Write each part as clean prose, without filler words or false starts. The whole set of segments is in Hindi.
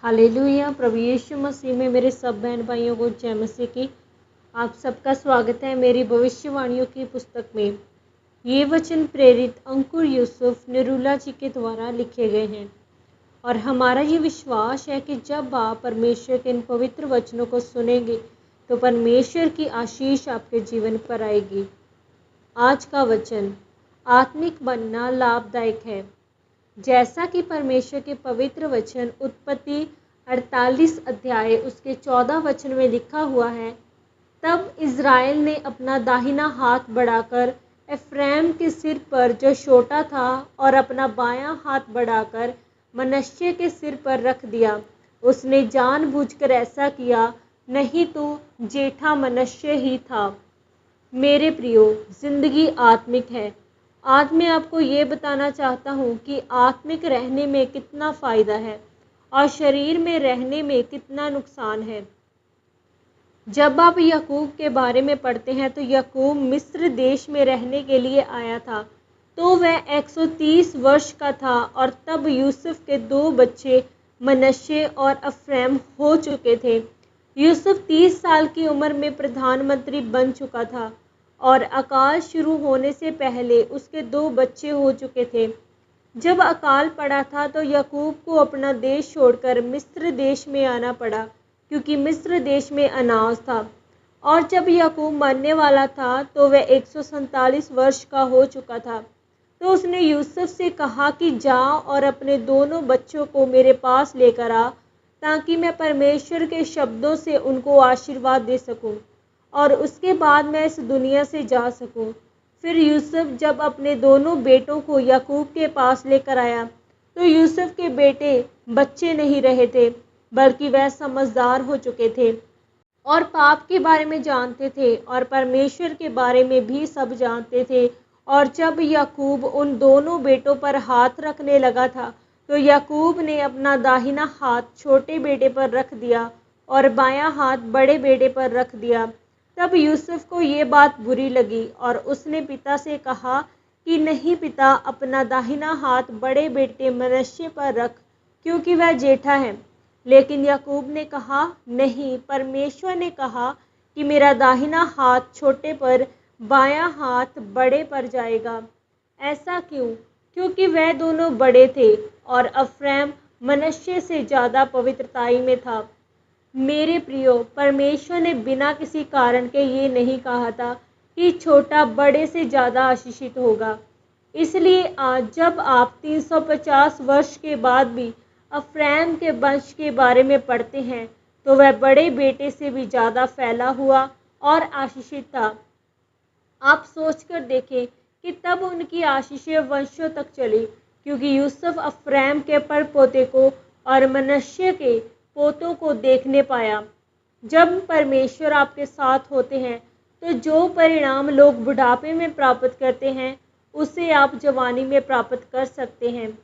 हालेलुया। प्रभु यीशु मसीह में मेरे सब बहन भाइयों को जय मसीह की। आप सबका स्वागत है मेरी भविष्यवाणियों की पुस्तक में। ये वचन प्रेरित अंकुर यूसुफ निरूला जी के द्वारा लिखे गए हैं और हमारा ये विश्वास है कि जब आप परमेश्वर के इन पवित्र वचनों को सुनेंगे तो परमेश्वर की आशीष आपके जीवन पर आएगी। आज का वचन, आत्मिक बनना लाभदायक है। जैसा कि परमेश्वर के पवित्र वचन उत्पत्ति 48 अध्याय उसके 14 वचन में लिखा हुआ है, तब इज़राइल ने अपना दाहिना हाथ बढ़ाकर एफ्रैम के सिर पर जो छोटा था और अपना बायां हाथ बढ़ाकर मनश्शे के सिर पर रख दिया। उसने जानबूझकर ऐसा किया, नहीं तो जेठा मनश्शे ही था। मेरे प्रियो, जिंदगी आत्मिक है। आज मैं आपको ये बताना चाहता हूँ कि आत्मिक रहने में कितना फ़ायदा है और शरीर में रहने में कितना नुकसान है। जब आप याकूब के बारे में पढ़ते हैं तो याकूब मिस्र देश में रहने के लिए आया था, तो वह 130 वर्ष का था और तब यूसुफ के 2 बच्चे मनश्शे और अफ्रैम हो चुके थे। यूसुफ 30 साल की उम्र में प्रधानमंत्री बन चुका था और अकाल शुरू होने से पहले उसके 2 बच्चे हो चुके थे। जब अकाल पड़ा था तो याकूब को अपना देश छोड़कर मिस्र देश में आना पड़ा, क्योंकि मिस्र देश में अनाज था। और जब याकूब मरने वाला था तो वह 147 वर्ष का हो चुका था। तो उसने यूसुफ से कहा कि जा और अपने दोनों बच्चों को मेरे पास लेकर आ, ताकि मैं परमेश्वर के शब्दों से उनको आशीर्वाद दे सकूं और उसके बाद मैं इस दुनिया से जा सकूं। फिर यूसुफ जब अपने दोनों बेटों को याकूब के पास लेकर आया तो यूसुफ के बेटे बच्चे नहीं रहे थे, बल्कि वह समझदार हो चुके थे और पाप के बारे में जानते थे और परमेश्वर के बारे में भी सब जानते थे। और जब याकूब उन दोनों बेटों पर हाथ रखने लगा था तो याकूब ने अपना दाहिना हाथ छोटे बेटे पर रख दिया और बायां हाथ बड़े बेटे पर रख दिया। तब यूसुफ को ये बात बुरी लगी और उसने पिता से कहा कि नहीं पिता, अपना दाहिना हाथ बड़े बेटे मनश्शे पर रख, क्योंकि वह जेठा है। लेकिन याकूब ने कहा, नहीं, परमेश्वर ने कहा कि मेरा दाहिना हाथ छोटे पर, बायां हाथ बड़े पर जाएगा। ऐसा क्यों? क्योंकि वह दोनों बड़े थे और अफ्रैम मनश्शे से ज़्यादा पवित्रताई में था। मेरे प्रियो, परमेश्वर ने बिना किसी कारण के ये नहीं कहा था कि छोटा बड़े से ज़्यादा आशीषित होगा। इसलिए आज जब आप 350 वर्ष के बाद भी अफ्रैम के वंश के बारे में पढ़ते हैं तो वह बड़े बेटे से भी ज़्यादा फैला हुआ और आशीषित था। आप सोचकर देखें कि तब उनकी आशीषें वंशों तक चली, क्योंकि यूसुफ अफ्रैम के परपोते को और मनश्शे के पोतों को देखने पाया। जब परमेश्वर आपके साथ होते हैं तो जो परिणाम लोग बुढ़ापे में प्राप्त करते हैं उसे आप जवानी में प्राप्त कर सकते हैं।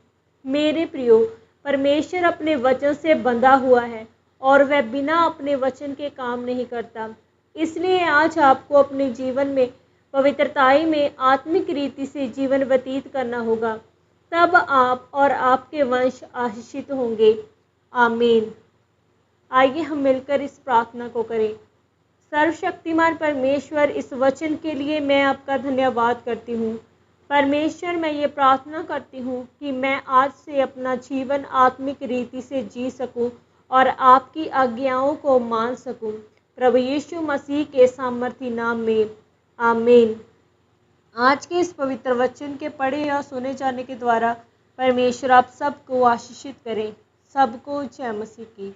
मेरे प्रियो, परमेश्वर अपने वचन से बंधा हुआ है और वह बिना अपने वचन के काम नहीं करता। इसलिए आज आपको अपने जीवन में पवित्रताई में आत्मिक रीति से जीवन व्यतीत करना होगा, तब आप और आपके वंश आशीषित होंगे। आमीन। आइए हम मिलकर इस प्रार्थना को करें। सर्वशक्तिमान परमेश्वर, इस वचन के लिए मैं आपका धन्यवाद करती हूँ। परमेश्वर, मैं ये प्रार्थना करती हूँ कि मैं आज से अपना जीवन आत्मिक रीति से जी सकूँ और आपकी आज्ञाओं को मान सकूँ। प्रभु यीशु मसीह के सामर्थी नाम में, आमीन। आज के इस पवित्र वचन के पढ़े या सुने जाने के द्वारा परमेश्वर आप सबको आशीषित करें। सबको जय मसीह की।